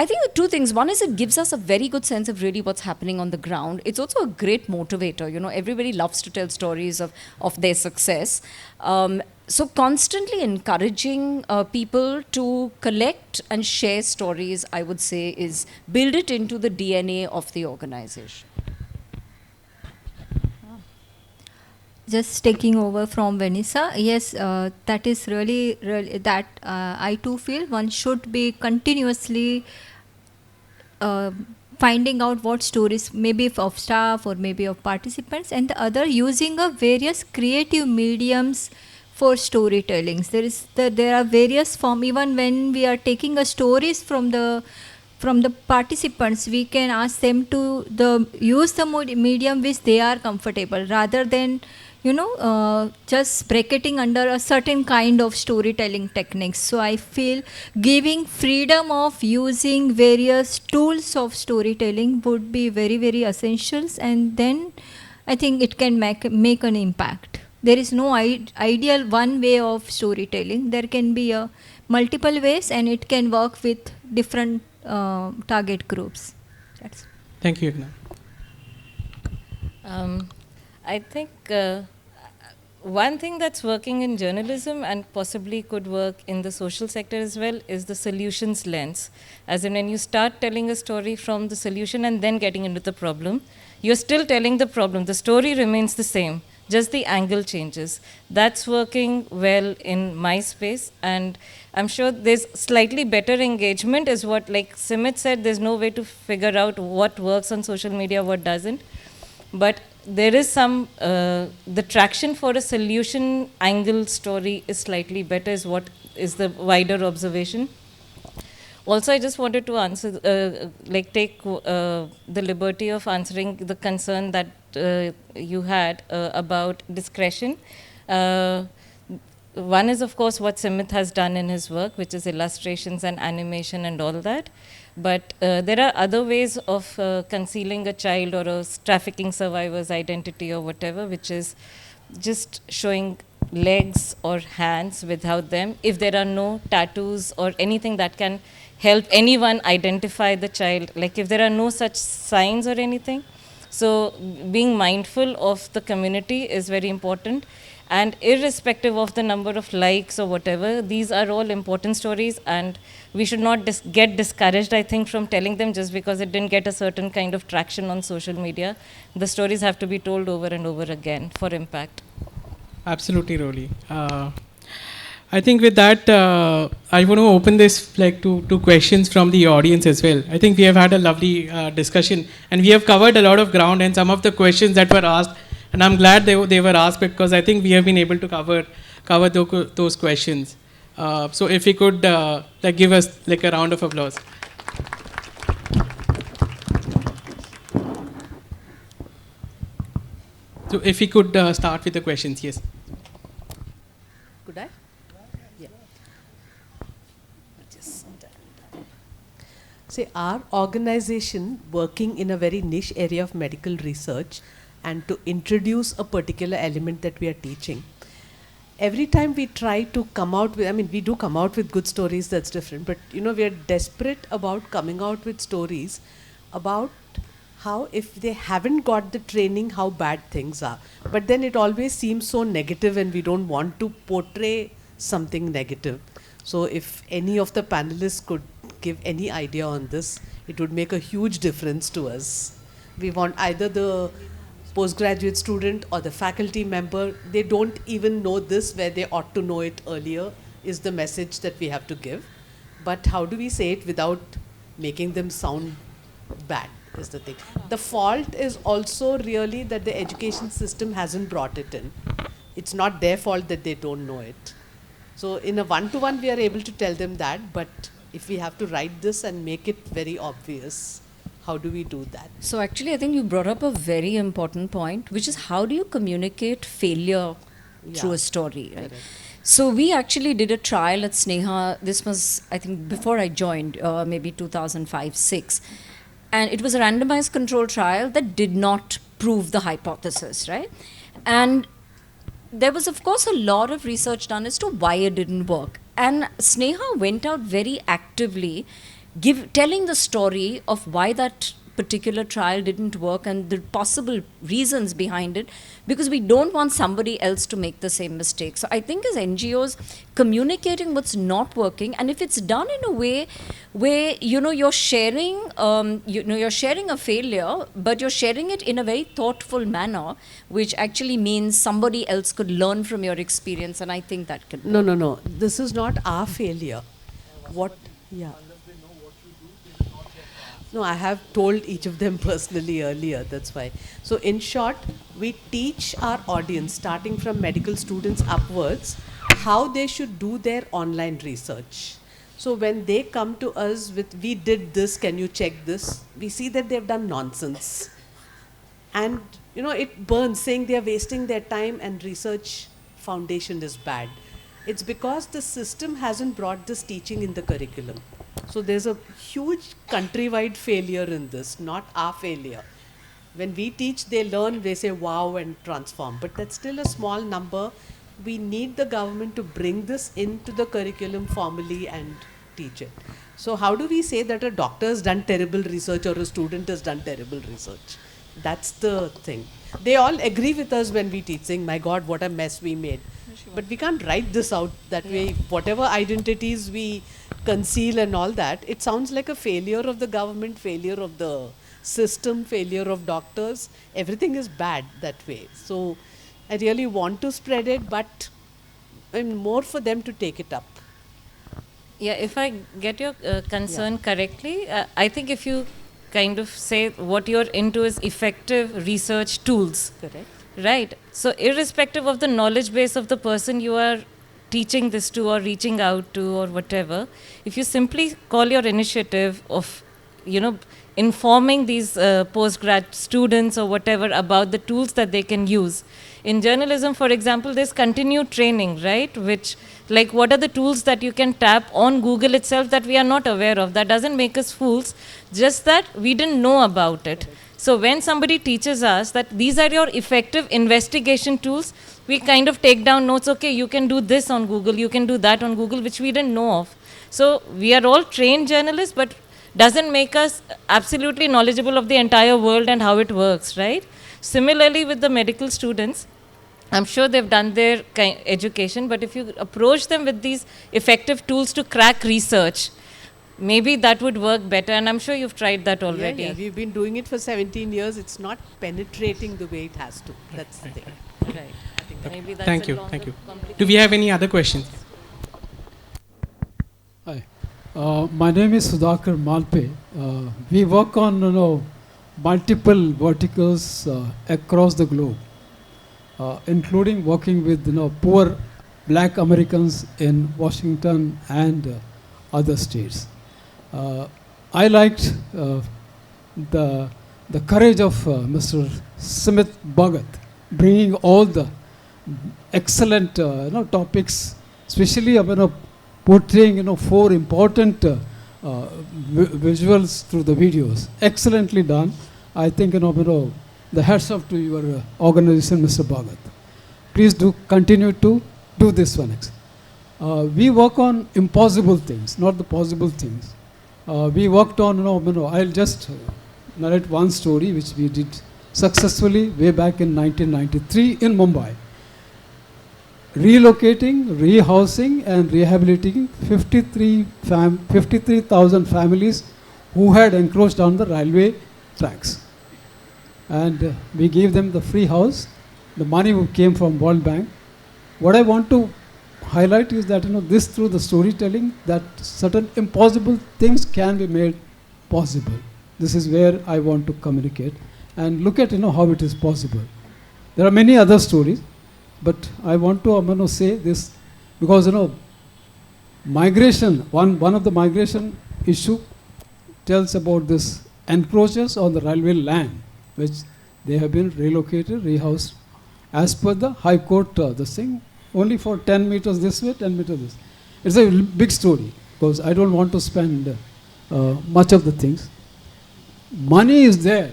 I think the two things. One is it gives us a very good sense of really what's happening on the ground. It's also a great motivator. You know, everybody loves to tell stories of their success. So constantly encouraging people to collect and share stories, I would say, is build it into the DNA of the organization. Just taking over from Vanessa, yes, that is really that I too feel one should be continuously finding out what stories, maybe of staff or maybe of participants, and the other using of various creative mediums for storytellings. There are various form. Even when we are taking a stories from the participants, we can ask them to use the medium which they are comfortable, rather than just bracketing under a certain kind of storytelling techniques. So I feel giving freedom of using various tools of storytelling would be very, very essentials, and then I think it can make an impact. There is no ideal one way of storytelling. There can be multiple ways, and it can work with different target groups. Thank you, Yagna. I think one thing that's working in journalism and possibly could work in the social sector as well is the solutions lens. As in, when you start telling a story from the solution and then getting into the problem, you're still telling the problem. The story remains the same, just the angle changes. That's working well in my space, and I'm sure there's slightly better engagement is what, like Simit said, there's no way to figure out what works on social media, what doesn't. But there is some, the traction for a solution angle story is slightly better, is what is the wider observation. Also, I just wanted to answer, take the liberty of answering the concern that you had about discretion. One is, of course, what Simit has done in his work, which is illustrations and animation and all that. But there are other ways of concealing a child or a trafficking survivor's identity or whatever, which is just showing legs or hands without them. If there are no tattoos or anything that can help anyone identify the child, like if there are no such signs or anything. So being mindful of the community is very important. And irrespective of the number of likes or whatever, these are all important stories, and we should not get discouraged, I think, from telling them just because it didn't get a certain kind of traction on social media. The stories have to be told over and over again for impact. Absolutely, Roli. I think with that, I want to open this to questions from the audience as well. I think we have had a lovely discussion, and we have covered a lot of ground, and some of the questions that were asked, and I'm glad they were asked, because I think we have been able to cover those questions. So if we could give us a round of applause. So if we could start with the questions, yes. Could I? Yeah. Say, our organization working in a very niche area of medical research, and to introduce a particular element that we are teaching. Every time we try to come out with, we do come out with good stories, that's different, but we are desperate about coming out with stories about how, if they haven't got the training, how bad things are. But then it always seems so negative, and we don't want to portray something negative. So if any of the panelists could give any idea on this, it would make a huge difference to us. We want either the postgraduate student or the faculty member, they don't even know this where they ought to know it earlier, is the message that we have to give. But how do we say it without making them sound bad, is the thing. The fault is also really that the education system hasn't brought it in. It's not their fault that they don't know it. So in a one-to-one we are able to tell them that, but if we have to write this and make it very obvious, how do we do that? So actually, I think you brought up a very important point, which is how do you communicate failure through a story, right? So we actually did a trial at SNEHA. This was, I think, before I joined, maybe 2005-06. And it was a randomized control trial that did not prove the hypothesis, right? And there was, of course, a lot of research done as to why it didn't work. And SNEHA went out very actively telling the story of why that particular trial didn't work and the possible reasons behind it, because we don't want somebody else to make the same mistake. So I think as NGOs, communicating what's not working, and if it's done in a way where you're sharing you're sharing a failure, but you're sharing it in a very thoughtful manner, which actually means somebody else could learn from your experience, and I think that could work. No. This is not our failure. What? Yeah. No, I have told each of them personally earlier, that's why. So in short, we teach our audience, starting from medical students upwards, how they should do their online research. So when they come to us with, we did this, can you check this? We see that they've done nonsense. And it burns, saying they're wasting their time and research foundation is bad. It's because the system hasn't brought this teaching in the curriculum. So there's a huge countrywide failure in this, not our failure. When we teach, they learn, they say wow and transform. But that's still a small number. We need the government to bring this into the curriculum formally and teach it. So how do we say that a doctor has done terrible research or a student has done terrible research? That's the thing. They all agree with us when we teach, saying, my God, what a mess we made. But we can't write this out that way. Whatever identities we conceal and all that, it sounds like a failure of the government, failure of the system, failure of doctors. Everything is bad that way. So I really want to spread it, but I'm more for them to take it up. Yeah, if I get your concern correctly, I think if you kind of say what you're into is effective research tools. Correct. Right. So irrespective of the knowledge base of the person you are teaching this to or reaching out to or whatever, if you simply call your initiative of, informing these postgrad students or whatever about the tools that they can use. In journalism, for example, there's continued training, right? Which, like, what are the tools that you can tap on Google itself that we are not aware of? That doesn't make us fools, just that we didn't know about it. So when somebody teaches us that these are your effective investigation tools, we kind of take down notes, okay, you can do this on Google, you can do that on Google, which we didn't know of. So we are all trained journalists, but doesn't make us absolutely knowledgeable of the entire world and how it works, right? Similarly with the medical students, I'm sure they've done their education, but if you approach them with these effective tools to crack research, maybe that would work better, and I'm sure you've tried that already. Yeah, we've been doing it for 17 years. It's not penetrating the way it has to. That's the thing. Right. Maybe that's Thank a you. longer, Thank you. complicated Do we have any other questions? Hi. My name is Sudhakar Malpe. We work on multiple verticals across the globe, including working with poor black Americans in Washington and other states. I liked the courage of Mr. Simit Bhagat, bringing all the excellent topics, especially portraying 4 important visuals through the videos. Excellently done. I think the hats off to your organization, Mr. Bhagat. Please do continue to do this one. We work on impossible things, not the possible things. We worked on, I'll just narrate one story which we did successfully way back in 1993 in Mumbai. Relocating, rehousing and rehabilitating 53,000 families who had encroached on the railway tracks. And we gave them the free house. The money came from World Bank. What I want to highlight is that this, through the storytelling, that certain impossible things can be made possible. This is where I want to communicate and look at how it is possible. There are many other stories, but I want to say this because migration, one of the migration issue tells about this encroachers on the railway land, which they have been relocated, rehoused as per the High Court this thing, only for 10 meters this way, 10 meters this. It's a big story because I don't want to spend much of the things. Money is there,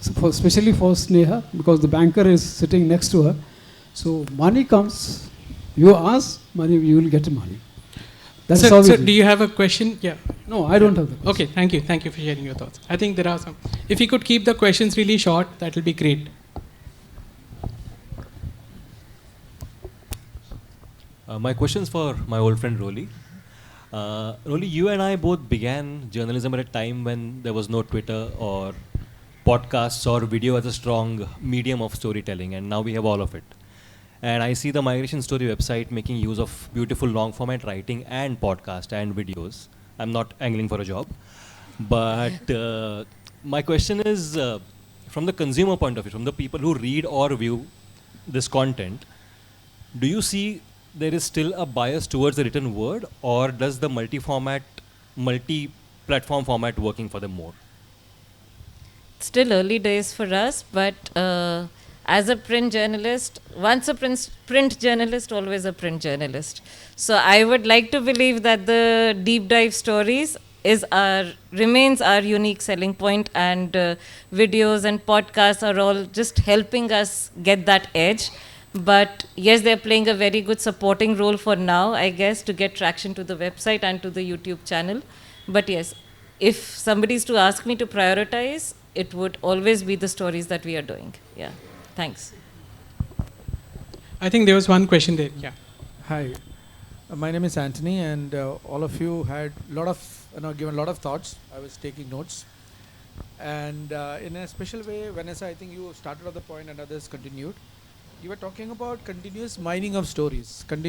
especially for SNEHA, because the banker is sitting next to her. So money comes, you ask money, you will get money. That's Sir, how we sir, do. do you have a question? Yeah. No, I don't have the question. Okay, thank you. Thank you for sharing your thoughts. I think there are some. If you could keep the questions really short, that will be great. My question's for my old friend Roli. Roli, you and I both began journalism at a time when there was no Twitter or podcasts or video as a strong medium of storytelling, and now we have all of it. And I see the Migration Story website making use of beautiful long format writing and podcast and videos. I'm not angling for a job. But my question is, from the consumer point of view, from the people who read or view this content, do you see there is still a bias towards the written word, or does the multi-platform format working for them more? Still early days for us, but as a print journalist, once a print journalist, always a print journalist. So I would like to believe that the deep dive stories remains our unique selling point, and videos and podcasts are all just helping us get that edge. But yes, they're playing a very good supporting role for now, I guess, to get traction to the website and to the YouTube channel. But yes, if somebody is to ask me to prioritize, it would always be the stories that we are doing. Yeah, thanks. I think there was one question there. Yeah. Hi, my name is Anthony, and all of you had given a lot of thoughts. I was taking notes, and in a special way, Vanessa, I think you started on the point, and others continued. You were talking about continuous mining of stories from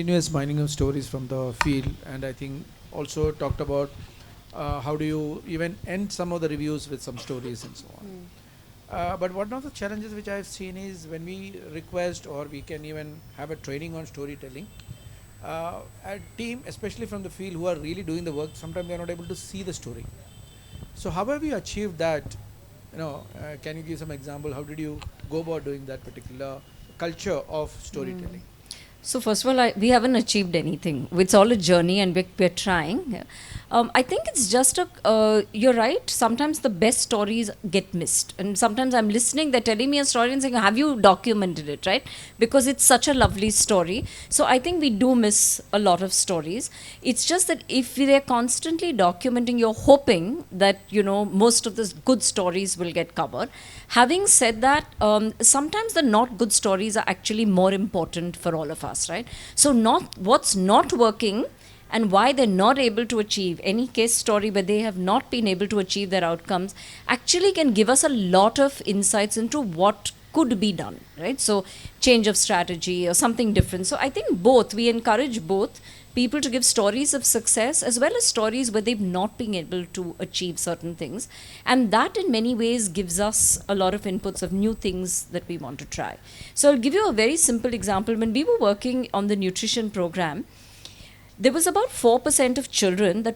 the field, and I think also talked about how do you even end some of the reviews with some stories and so on. But one of the challenges which I've seen is when we request, or we can even have a training on storytelling, a team, especially from the field, who are really doing the work, sometimes they are not able to see the story. So how have you achieved that? Can you give some example? How did you go about doing that particular culture of storytelling? So first of all, we haven't achieved anything. It's all a journey, and we're trying. I think it's just you're right, sometimes the best stories get missed. And sometimes I'm listening, they're telling me a story and saying, have you documented it, right? Because it's such a lovely story. So I think we do miss a lot of stories. It's just that if they're constantly documenting, you're hoping that, most of the good stories will get covered. Having said that, sometimes the not good stories are actually more important for all of us, right? So what's not working and why they're not able to achieve any case story where they have not been able to achieve their outcomes actually can give us a lot of insights into what could be done, right? So change of strategy or something different. So I think we encourage both people to give stories of success as well as stories where they've not been able to achieve certain things. And that in many ways gives us a lot of inputs of new things that we want to try. So I'll give you a very simple example. When we were working on the nutrition program, there was about 4% of children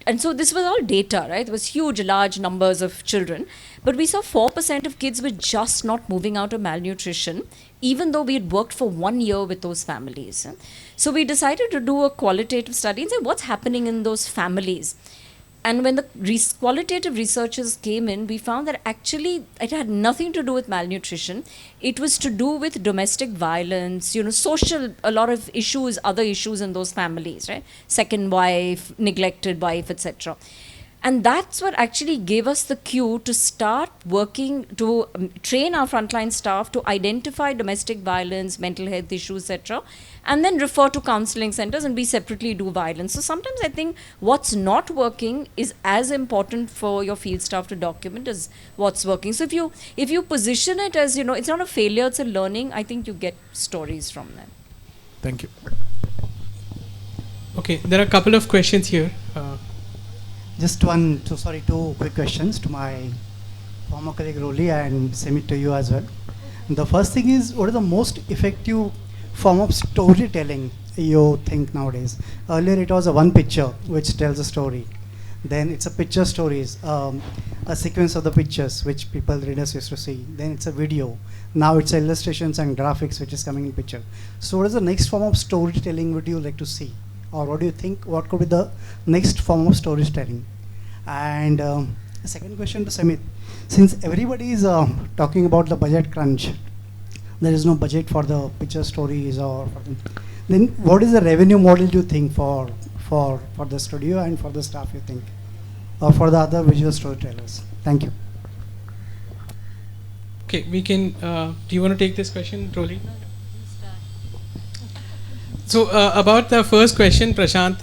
and so this was all data, right? There was large numbers of children, but we saw 4% of kids were just not moving out of malnutrition, even though we had worked for 1 year with those families. So we decided to do a qualitative study and say what's happening in those families. And when the qualitative researchers came in, we found that actually it had nothing to do with malnutrition. It was to do with domestic violence, social, a lot of issues, other issues in those families, right? Second wife, neglected wife, etc. And that's what actually gave us the cue to start working to train our frontline staff to identify domestic violence, mental health issues, etc., and then refer to counseling centers, and we separately do violence. So sometimes I think what's not working is as important for your field staff to document as what's working. So if you position it as, it's not a failure, it's a learning, I think you get stories from them. Thank you. Okay, there are a couple of questions here. Just two quick questions to my former colleague Roli and Simit to you as well. The first thing is, what is the most effective form of storytelling you think nowadays? Earlier it was a one picture which tells a story. Then it's a picture stories, a sequence of the pictures which readers used to see. Then it's a video. Now it's illustrations and graphics which is coming in picture. So what is the next form of storytelling would you like to see? Or what do you think, what could be the next form of storytelling? And the second question to Simit, since everybody is talking about the budget crunch, there is no budget for the picture stories, then what is the revenue model do you think for for the studio and for the staff, you think, or for the other visual storytellers? Thank you. Okay, we can. Do you want to take this question, Roli? So about the first question, Prashant,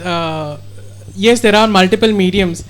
yes, there are multiple mediums,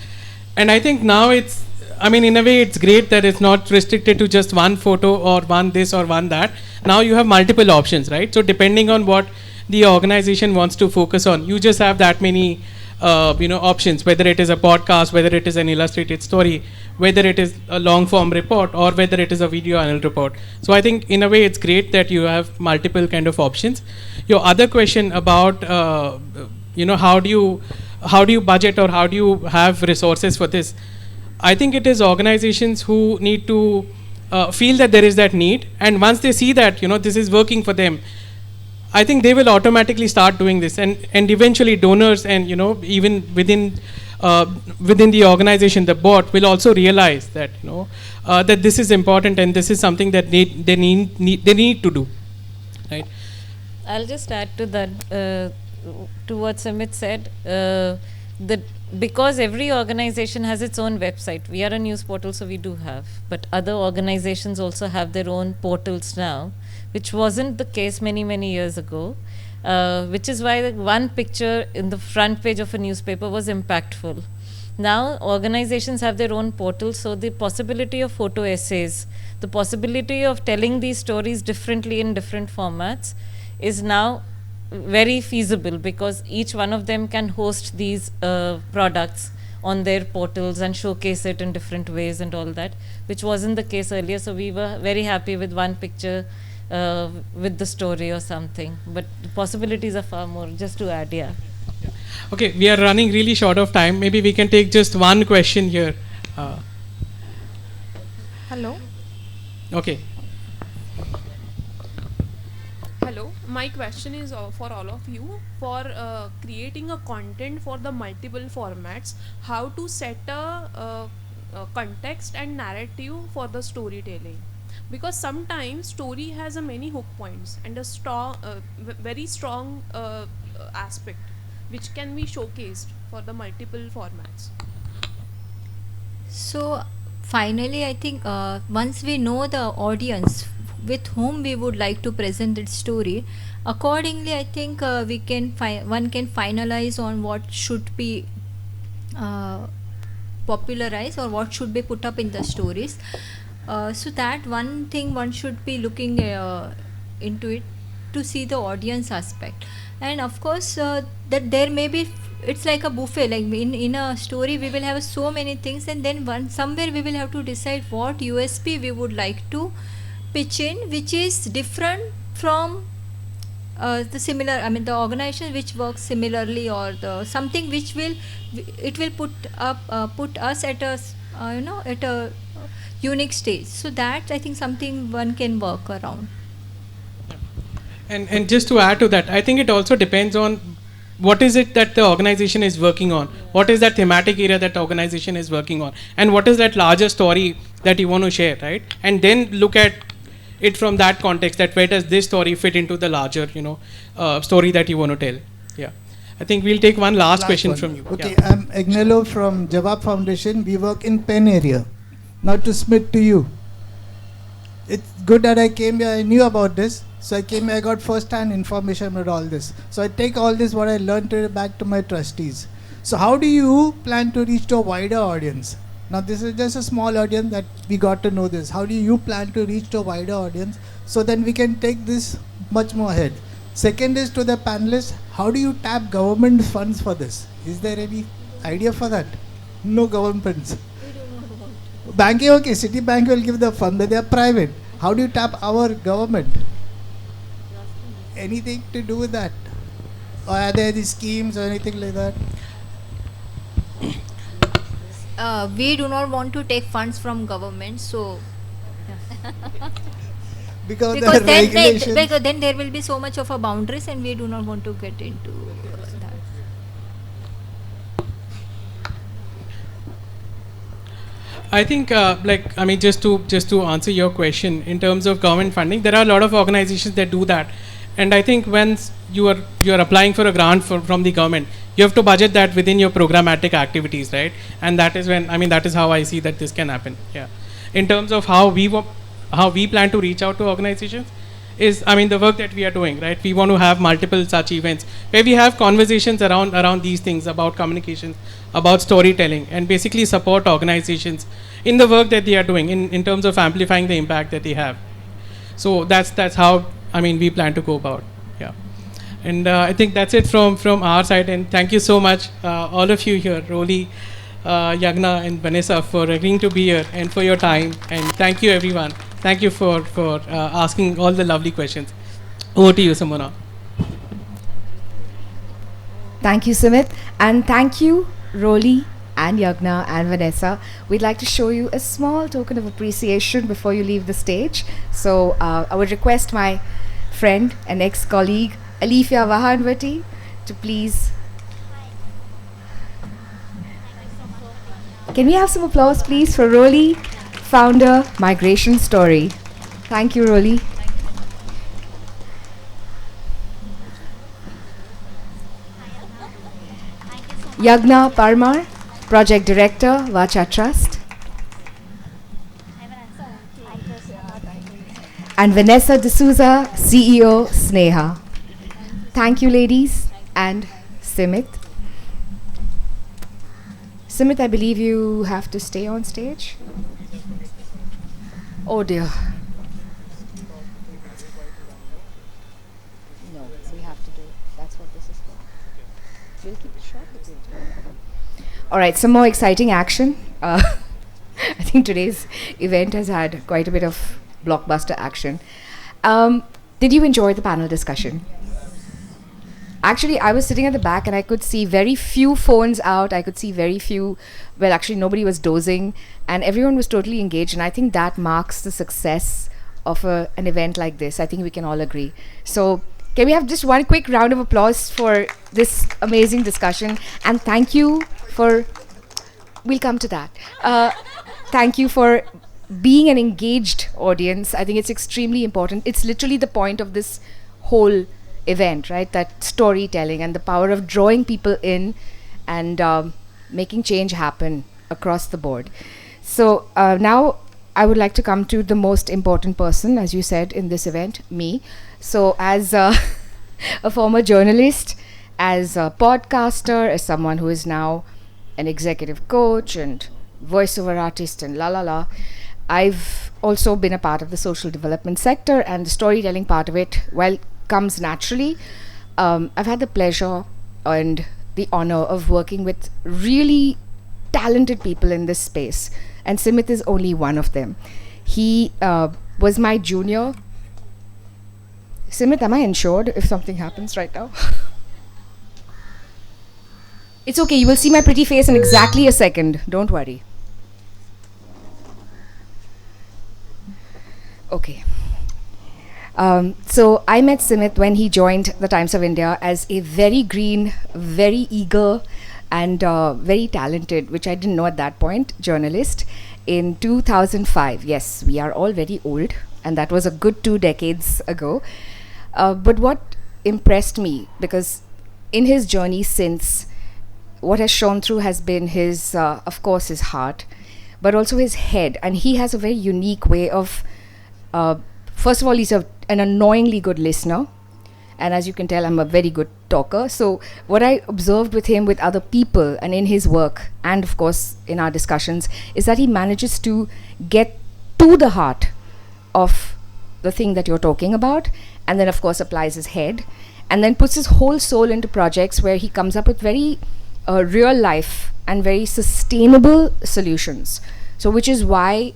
and I think now it's, I mean, in a way it's great that it's not restricted to just one photo or one this or one that. Now you have multiple options, right? So depending on what the organization wants to focus on, you just have that many options, whether it is a podcast, whether it is an illustrated story, whether it is a long form report, or whether it is a video annual report. So I think in a way it's great that you have multiple kind of options. Your other question about how do you budget, or how do you have resources for this? I think it is organizations who need to feel that there is that need, and once they see that this is working for them, I think they will automatically start doing this, and eventually donors and even within the organization, the board will also realize that that this is important and this is something that they need to do, right? I'll just add to that, to what Simit said, that because every organization has its own website. We are a news portal, so we do have, but other organizations also have their own portals now, which wasn't the case many years ago, which is why the one picture in the front page of a newspaper was impactful. Now organizations have their own portals, so the possibility of photo essays, the possibility of telling these stories differently in different formats is now very feasible, because each one of them can host these products on their portals and showcase it in different ways and all that, which wasn't the case earlier. So we were very happy with one picture with the story or something, but the possibilities are far more. Just to add, yeah. Okay, we are running really short of time. Maybe we can take just one question here. Hello. Okay. Hello. My question is for all of you. For creating a content for the multiple formats, how to set a context and narrative for the storytelling? Because sometimes story has a many hook points and a strong, very strong aspect which can be showcased for the multiple formats. So finally, I think once we know the audience with whom we would like to present its story, accordingly I think one can finalize on what should be popularized or what should be put up in the stories. So that one thing one should be looking into it to see the audience aspect. And of course that there may be, it's like a buffet, like in a story we will have so many things, and then somewhere we will have to decide what USP we would like to pitch in, which is different from the similar, I mean the organization which works similarly, or the something which will put us at a at a unique stage. So that I think something one can work around. And just to add to that, I think it also depends on what is it that the organization is working on, what is that thematic area that the organization is working on, and what is that larger story that you want to share, right? And then look at it from that context, that where does this story fit into the larger story that you want to tell. Yeah, I think we'll take one last question from you. Okay, yeah. I'm Agnello from Jawab Foundation. We work in pen area. Now to Smith, to you. It's good that I came here, I knew about this. So I came here, I got first-hand information about all this. So I take all this, what I learned today, back to my trustees. So how do you plan to reach to a wider audience? Now this is just a small audience that we got to know this. How do you plan to reach to a wider audience so then we can take this much more ahead? Second is to the panelists, how do you tap government funds for this? Is there any idea for that? No government funds. Banking, okay, Citibank will give the fund, but they are private. How do you tap our government? Anything to do with that? Or are there any schemes or anything like that? We do not want to take funds from government, so because then there will be so much of a boundaries, and we do not want to get into that. I think, just to answer your question, in terms of government funding, there are a lot of organizations that do that. And I think once you are applying for a grant from the government, You have to budget that within your programmatic activities, right? And that is when, I mean, that is how I see that this can happen. Yeah. In terms of how we plan to reach out to organizations is, I mean, the work that we are doing, right? We want to have multiple such events where we have conversations around these things, about communication, about storytelling, and basically support organizations in the work that they are doing in terms of amplifying the impact that they have. So that's how, I mean, we plan to go about. Yeah. And I think that's it from our side. And thank you so much, all of you here, Roli, Yagna, and Vanessa, for agreeing to be here and for your time. And thank you, everyone. Thank you for asking all the lovely questions. Over to you, Simona. Thank you, Simit. And thank you, Roli and Yagna and Vanessa. We'd like to show you a small token of appreciation before you leave the stage. So I would request my friend and ex-colleague, Alifia Vahanvati, to please. Can we have some applause, please, for Roli, founder, Migration Story. Thank you, Roli. Yagna Parmar, Project Director, Vacha Trust. And Vanessa D'Souza, CEO, SNEHA. Thank you, ladies, and Simit. Simit, I believe you have to stay on stage. Oh dear. No, we have to do it. That's what this is for. We'll keep it short. All right, some more exciting action. I think today's event has had quite a bit of blockbuster action. Did you enjoy the panel discussion? Actually, I was sitting at the back and I could see very few phones out. I could see very few, well, actually nobody was dozing and everyone was totally engaged. And I think that marks the success of an event like this. I think we can all agree. So can we have just one quick round of applause for this amazing discussion? And thank you for, we'll come to that. Thank you for being an engaged audience. I think it's extremely important. It's literally the point of this whole event, right? That storytelling and the power of drawing people in and making change happen across the board. So now I would like to come to the most important person, as you said, in this event, me. So as a former journalist, as a podcaster, as someone who is now an executive coach and voiceover artist and I've also been a part of the social development sector, and the storytelling part of it, well, comes naturally. I've had the pleasure and the honor of working with really talented people in this space, and Simit is only one of them. He was my junior. Simit, am I insured if something happens right now? It's okay, you will see my pretty face in exactly a second. Don't worry. Okay. So I met Simit when he joined the Times of India as a very green, very eager and very talented, which I didn't know at that point, journalist in 2005. Yes, we are all very old and that was a good 2 decades ago. But what impressed me, because in his journey since, what has shown through has been his, of course, his heart, but also his head. And he has a very unique way of, first of all, he's an annoyingly good listener. And as you can tell, I'm a very good talker. So what I observed with him, with other people and in his work, and of course in our discussions, is that he manages to get to the heart of the thing that you're talking about, and then of course applies his head, and then puts his whole soul into projects where he comes up with very real life and very sustainable solutions. So which is why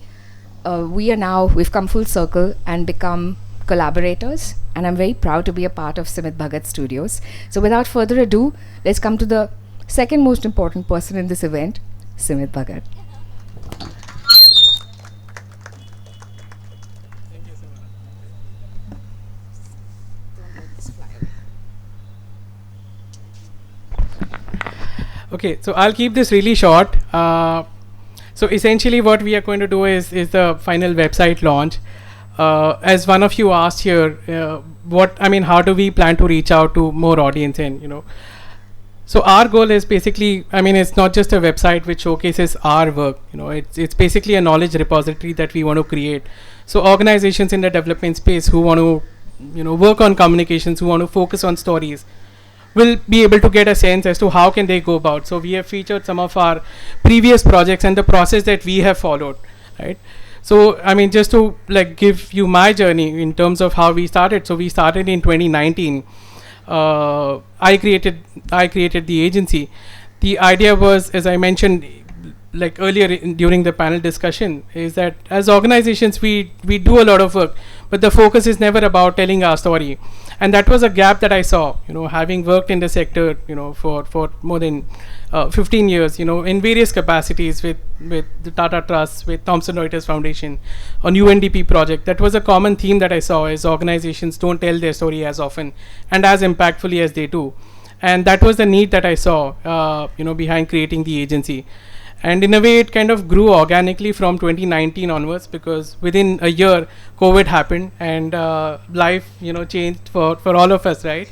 we've come full circle and become collaborators, and I'm very proud to be a part of Simit Bhagat Studios. So without further ado, let's come to the second most important person in this event, Simit Bhagat. Okay, so I'll keep this really short. So essentially what we are going to do is the final website launch. As one of you asked here, how do we plan to reach out to more audience? And So our goal is basically, I mean, it's not just a website which showcases our work. It's basically a knowledge repository that we want to create. So organizations in the development space who want to, work on communications, who want to focus on stories, will be able to get a sense as to how can they go about. So we have featured some of our previous projects and the process that we have followed, right? So I mean, just to give you my journey in terms of how we started. So we started in 2019. I created the agency. The idea was, as I mentioned earlier during the panel discussion, is that as organizations we do a lot of work, but the focus is never about telling our story. And that was a gap that I saw, having worked in the sector, for more than 15 years, in various capacities with the Tata Trust, with Thomson Reuters Foundation, on UNDP project. That was a common theme that I saw, is organizations don't tell their story as often and as impactfully as they do. And that was the need that I saw, behind creating the agency. And in a way, it kind of grew organically from 2019 onwards, because within a year, COVID happened, and life, changed for all of us, right?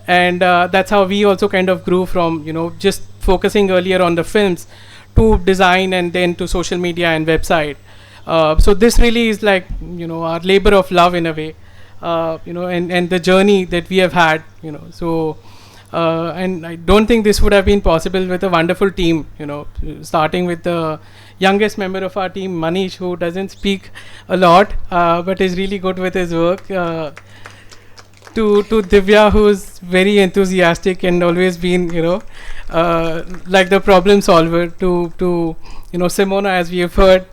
And that's how we also kind of grew from, just focusing earlier on the films to design, and then to social media and website. So this really is our labor of love in a way, and the journey that we have had, so. And I don't think this would have been possible with a wonderful team, starting with the youngest member of our team, Manish, who doesn't speak a lot, but is really good with his work. To Divya, who's very enthusiastic and always been, like the problem solver. To Simona, as we have heard,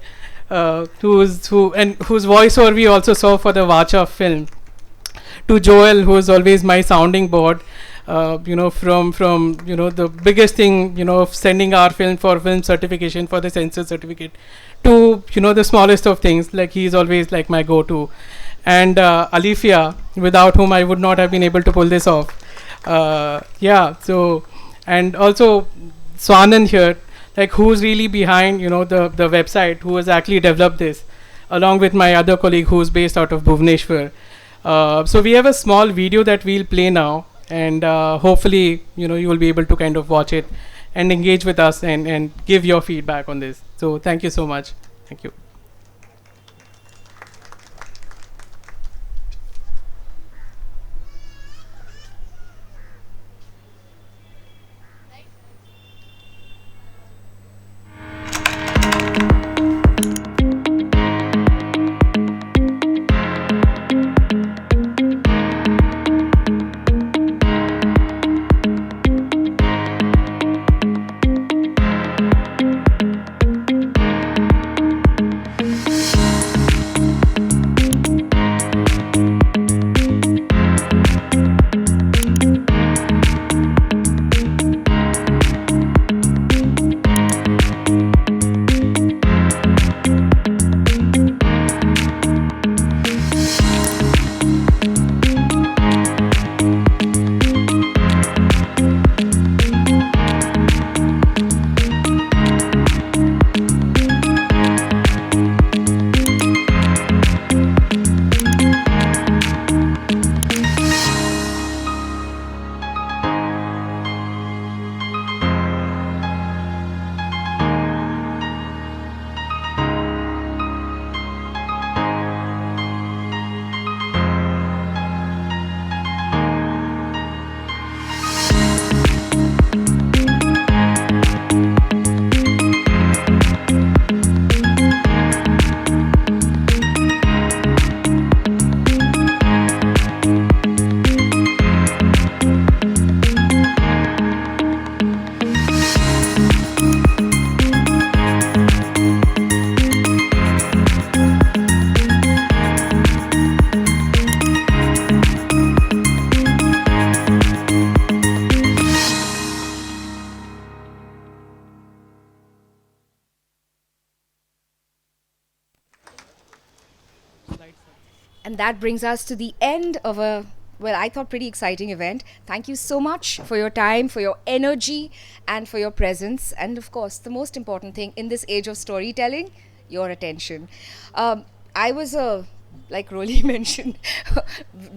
whose voiceover we also saw for the Vacha film. To Joel, who is always my sounding board. From the biggest thing, of sending our film for film certification, for the censor certificate, to the smallest of things, he's always my go-to. And Alifia, without whom I would not have been able to pull this off. So, and also Swanan here, who's really behind the website, who has actually developed this, along with my other colleague who's based out of Bhubaneswar. So we have a small video that we'll play now. And hopefully, you will be able to kind of watch it and engage with us and give your feedback on this. So thank you so much. Thank you. And that brings us to the end of a, well, I thought pretty exciting event. Thank you so much for your time, for your energy, and for your presence. And of course, the most important thing in this age of storytelling, your attention. I was a like Roli mentioned,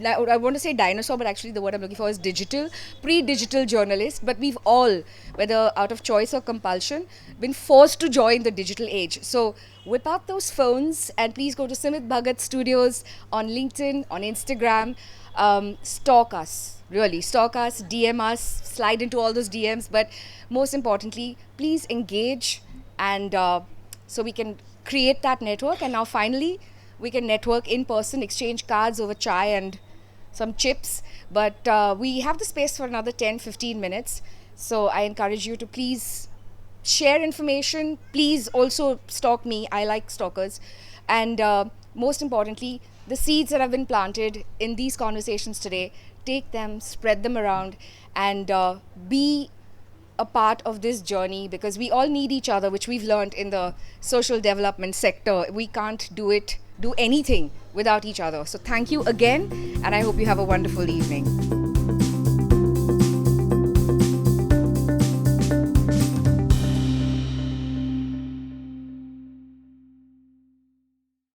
I want to say dinosaur, but actually the word I'm looking for is digital, pre-digital journalist. But we've all, whether out of choice or compulsion, been forced to join the digital age. So whip out those phones and please go to Simit Bhagat Studios on LinkedIn, on Instagram. Stalk us, really, stalk us, DM us, slide into all those DMs. But most importantly, please engage and so we can create that network. And now finally, we can network in person, exchange cards over chai and some chips. But we have the space for another 10-15 minutes. So I encourage you to please share information. Please also stalk me. I like stalkers. And most importantly, the seeds that have been planted in these conversations today, take them, spread them around, and be a part of this journey, because we all need each other, which we've learned in the social development sector. We can't do anything without each other. So thank you again, and I hope you have a wonderful evening.